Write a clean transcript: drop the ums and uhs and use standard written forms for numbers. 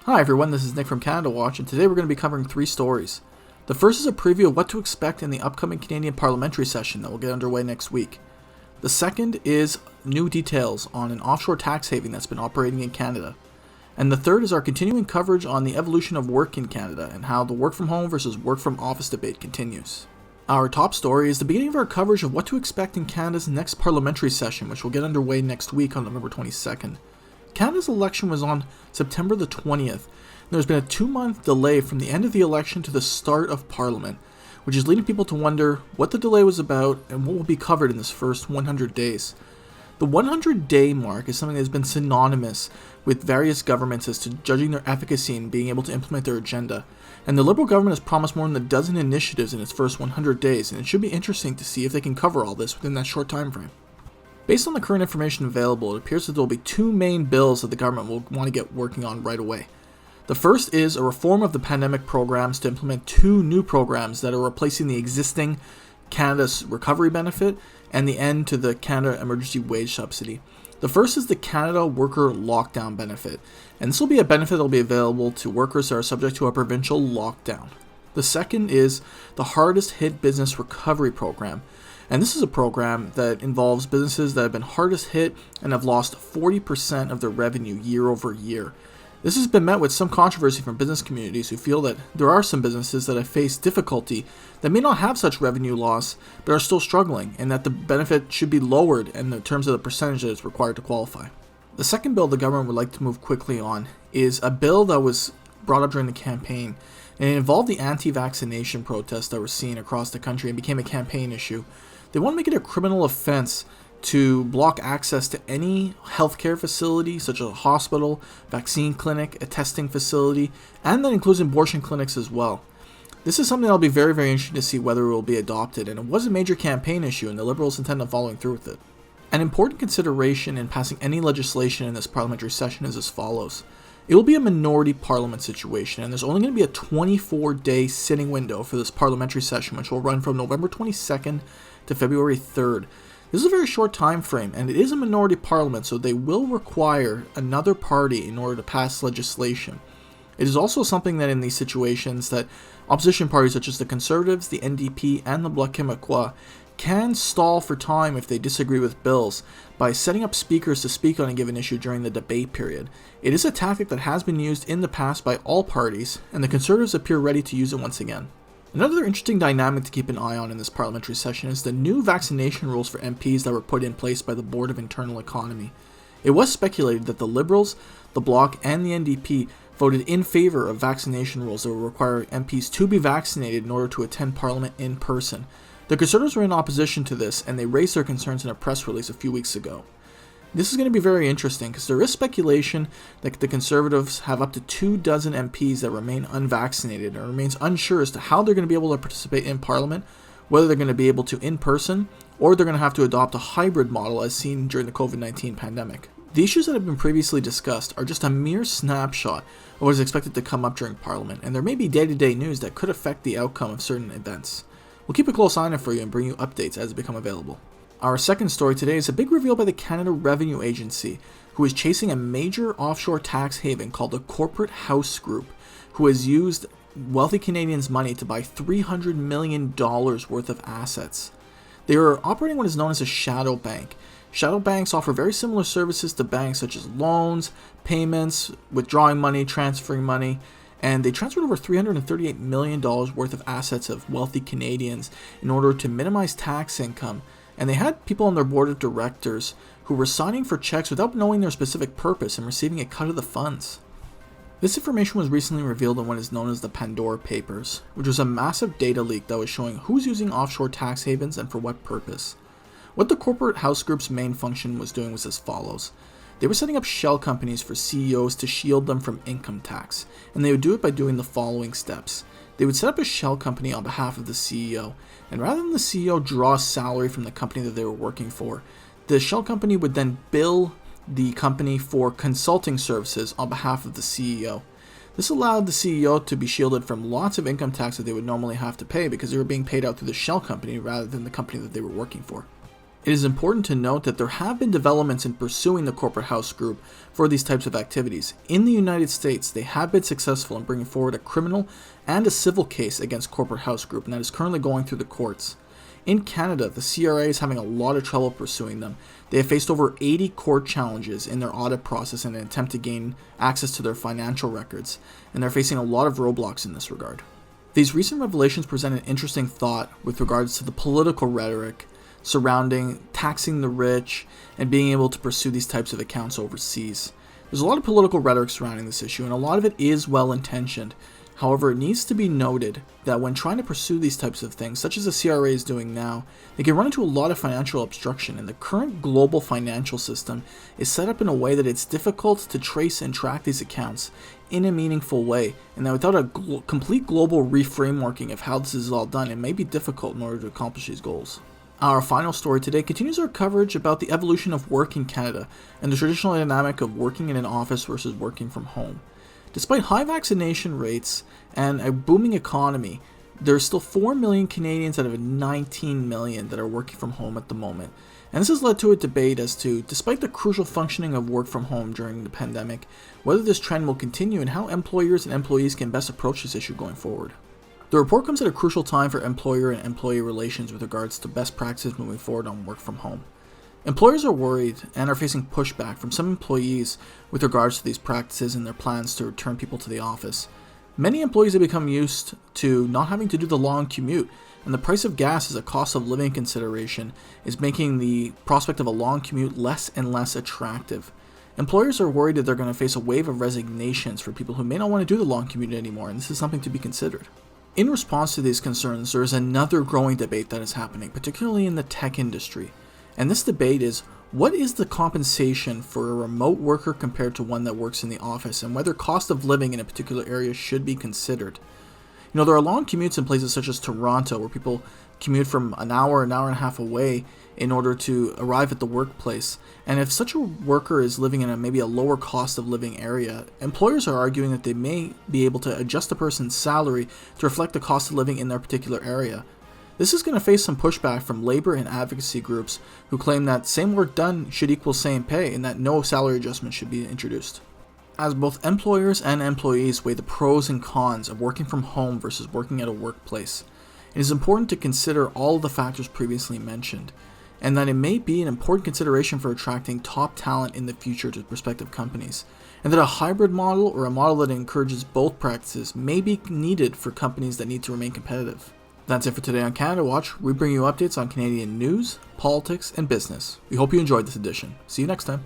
Hi everyone, this is Nick from Canada Watch, and today we're going to be covering three stories. The first is a preview of what to expect in the upcoming Canadian parliamentary session that will get underway next week. The second is new details on an offshore tax haven that's been operating in Canada. And the third is our continuing coverage on the evolution of work in Canada and how the work from home versus work from office debate continues. Our top story is the beginning of our coverage of what to expect in Canada's next parliamentary session, which will get underway next week on November 22nd. Canada's election was on September the 20th. There's been a 2-month delay from the end of the election to the start of Parliament, which is leading people to wonder what the delay was about and what will be covered in this first 100 days. The 100-day mark is something that has been synonymous with various governments as to judging their efficacy and being able to implement their agenda. And the Liberal government has promised more than a dozen initiatives in its first 100 days, and it should be interesting to see if they can cover all this within that short time frame. Based on the current information available, it appears that there will be two main bills that the government will want to get working on right away. The first is a reform of the pandemic programs to implement two new programs that are replacing the existing Canada's Recovery Benefit and the end to the Canada Emergency Wage Subsidy. The first is the Canada Worker Lockdown Benefit, and this will be a benefit that will be available to workers that are subject to a provincial lockdown. The second is the Hardest Hit Business Recovery Program, and this is a program that involves businesses that have been hardest hit and have lost 40% of their revenue year over year. This has been met with some controversy from business communities who feel that there are some businesses that have faced difficulty that may not have such revenue loss but are still struggling, and that the benefit should be lowered in terms of the percentage that is required to qualify. The second bill the government would like to move quickly on is a bill that was brought up during the campaign, and it involved the anti-vaccination protests that were seen across the country and became a campaign issue. They want to make it a criminal offense to block access to any healthcare facility, such as a hospital, vaccine clinic, a testing facility, and that includes abortion clinics as well. This is something that'll be very, very interesting to see whether it will be adopted, and it was a major campaign issue, and the Liberals intend on following through with it. An important consideration in passing any legislation in this parliamentary session is as follows. It will be a minority parliament situation, and there's only going to be a 24-day sitting window for this parliamentary session, which will run from November 22nd to February 3rd. This is a very short time frame, and it is a minority parliament, so they will require another party in order to pass legislation. It is also something that in these situations that opposition parties such as the Conservatives, the NDP, and the Bloc Québécois can stall for time if they disagree with bills by setting up speakers to speak on a given issue during the debate period. It is a tactic that has been used in the past by all parties, and the Conservatives appear ready to use it once again. Another interesting dynamic to keep an eye on in this parliamentary session is the new vaccination rules for MPs that were put in place by the Board of Internal Economy. It was speculated that the Liberals, the Bloc, and the NDP voted in favor of vaccination rules that would require MPs to be vaccinated in order to attend Parliament in person. The Conservatives were in opposition to this, and they raised their concerns in a press release a few weeks ago. This is going to be very interesting because there is speculation that the Conservatives have up to 24 MPs that remain unvaccinated and remains unsure as to how they're going to be able to participate in Parliament, whether they're going to be able to in person or they're going to have to adopt a hybrid model as seen during the COVID-19 pandemic. The issues that have been previously discussed are just a mere snapshot of what is expected to come up during Parliament, and there may be day-to-day news that could affect the outcome of certain events. We'll keep a close eye on it for you and bring you updates as they become available. Our second story today is a big reveal by the Canada Revenue Agency, who is chasing a major offshore tax haven called the Corporate House Group, who has used wealthy Canadians' money to buy $300 million worth of assets. They are operating what is known as a shadow bank. Shadow banks offer very similar services to banks such as loans, payments, withdrawing money, transferring money, and they transferred over $338 million worth of assets of wealthy Canadians in order to minimize tax income. And they had people on their board of directors who were signing for checks without knowing their specific purpose and receiving a cut of the funds. This information was recently revealed in what is known as the Pandora Papers, which was a massive data leak that was showing who's using offshore tax havens and for what purpose. What the Corporate House Group's main function was doing was as follows. They were setting up shell companies for CEOs to shield them from income tax, and they would do it by doing the following steps. They would set up a shell company on behalf of the CEO, and rather than the CEO draw a salary from the company that they were working for, the shell company would then bill the company for consulting services on behalf of the CEO. This allowed the CEO to be shielded from lots of income tax that they would normally have to pay because they were being paid out through the shell company rather than the company that they were working for. It is important to note that there have been developments in pursuing the corporate house group for these types of activities. In the United States, they have been successful in bringing forward a criminal and a civil case against corporate house group, and that is currently going through the courts. In Canada, the CRA is having a lot of trouble pursuing them. They have faced over 80 court challenges in their audit process in an attempt to gain access to their financial records, and they're facing a lot of roadblocks in this regard. These recent revelations present an interesting thought with regards to the political rhetoric surrounding taxing the rich and being able to pursue these types of accounts overseas. There's a lot of political rhetoric surrounding this issue, and a lot of it is well-intentioned. However, it needs to be noted that when trying to pursue these types of things, such as the CRA is doing now, they can run into a lot of financial obstruction, and the current global financial system is set up in a way that it's difficult to trace and track these accounts in a meaningful way, and that without a complete global reframeworking of how this is all done, it may be difficult in order to accomplish these goals. Our final story today continues our coverage about the evolution of work in Canada and the traditional dynamic of working in an office versus working from home. Despite high vaccination rates and a booming economy, there are still 4 million Canadians out of 19 million that are working from home at the moment. And this has led to a debate as to, despite the crucial functioning of work from home during the pandemic, whether this trend will continue and how employers and employees can best approach this issue going forward. The report comes at a crucial time for employer and employee relations with regards to best practices moving forward on work from home. Employers are worried and are facing pushback from some employees with regards to these practices and their plans to return people to the office. Many employees have become used to not having to do the long commute, and the price of gas as a cost of living consideration is making the prospect of a long commute less and less attractive. Employers are worried that they're going to face a wave of resignations for people who may not want to do the long commute anymore, and this is something to be considered. In response to these concerns, there is another growing debate that is happening, particularly in the tech industry. And this debate is, what is the compensation for a remote worker compared to one that works in the office, and whether cost of living in a particular area should be considered. You know, there are long commutes in places such as Toronto where people commute from an hour and a half away in order to arrive at the workplace. And if such a worker is living in maybe a lower cost of living area, employers are arguing that they may be able to adjust a person's salary to reflect the cost of living in their particular area. This is going to face some pushback from labor and advocacy groups who claim that same work done should equal same pay and that no salary adjustment should be introduced. As both employers and employees weigh the pros and cons of working from home versus working at a workplace, it is important to consider all of the factors previously mentioned, and that it may be an important consideration for attracting top talent in the future to prospective companies, and that a hybrid model or a model that encourages both practices may be needed for companies that need to remain competitive. That's it for today on Canada Watch. We bring you updates on Canadian news, politics, and business. We hope you enjoyed this edition. See you next time.